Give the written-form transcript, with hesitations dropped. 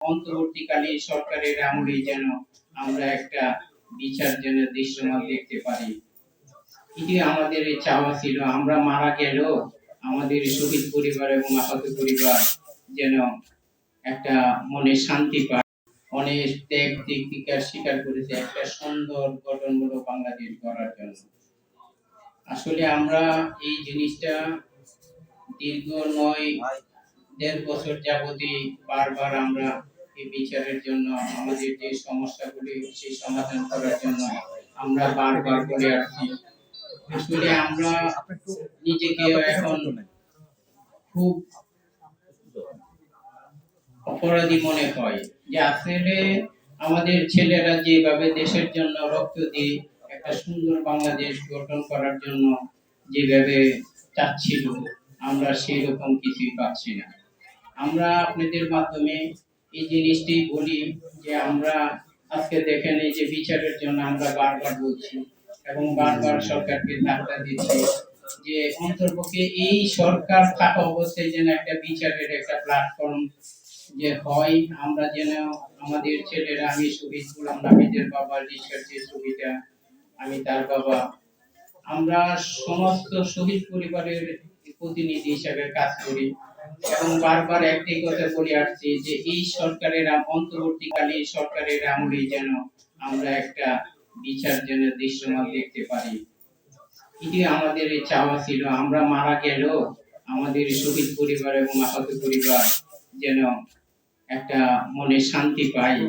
অন্তর্বর্তীকালীন সরকারের আমলে যেন আমরা একটা বিচার যেন দৃশ্যমান দেখতে পারি। এটি আমাদের চাওয়া ছিল, আমরা মারা গেলেও আমাদের শহীদ পরিবার এবং আহত পরিবার যেন একটা মনে শান্তি পায়। অনেক ত্যাগ তিতিক্ষার স্বীকার করেছে একটা সুন্দর গঠনমূলক বাংলাদেশ গড়ার জন্য। আসলে আমরা এই জিনিসটা দীর্ঘ 9-1.5 বছর যাবতই বারবার আমরা এই বিচারের জন্য আমাদের যে সমস্যাগুলি সেই সমাধান করার জন্য আমরা বারবার বলে আসছি। আসলে আমরা নিজেকে এখন খুব অপরাধী মনে হয় যে আসলে আমাদের ছেলেরা যেভাবে দেশের জন্য রক্ত দিয়ে একটা সুন্দর বাংলাদেশ গঠন করার জন্য যেভাবে চাচ্ছিল, আমরা সেই রকম কিছুই পাচ্ছি না। আমরা আপনাদের মাধ্যমে এই জিনিসটি বলি যে আমরা আজকে দেখেন এই যে বিচারের জন্য আমরা বারবার বলছি এবং বারবার সরকারকে ধাক্কা দিচ্ছি যে অন্তর্পক্ষে এই সরকার থাকা অবস্থায় যেন একটা বিচারের একটা প্ল্যাটফর্ম যে হয়, আমরা যেন আমাদের ছেলেরা, আমি শহীদ গোলাম নাহিদের বাবা রিশাদ যে ছবিটা, আমি তার বাবা, আমরা সমস্ত শহীদ পরিবারের প্রতিনিধি হিসেবে কাজ করি এবং বারবার একটাই কথা বলে আসছি যে এই সরকারের অন্তর্বর্তীকালীন সরকারের আমলে যেন আমরা একটা বিচার যেন দৃশ্যমান দেখতে পারি। এটি আমাদের চাওয়া ছিল, আমরা মারা গেলেও আমাদের শহীদ পরিবার এবং আহত পরিবার যেন একটা মনে শান্তি পায়।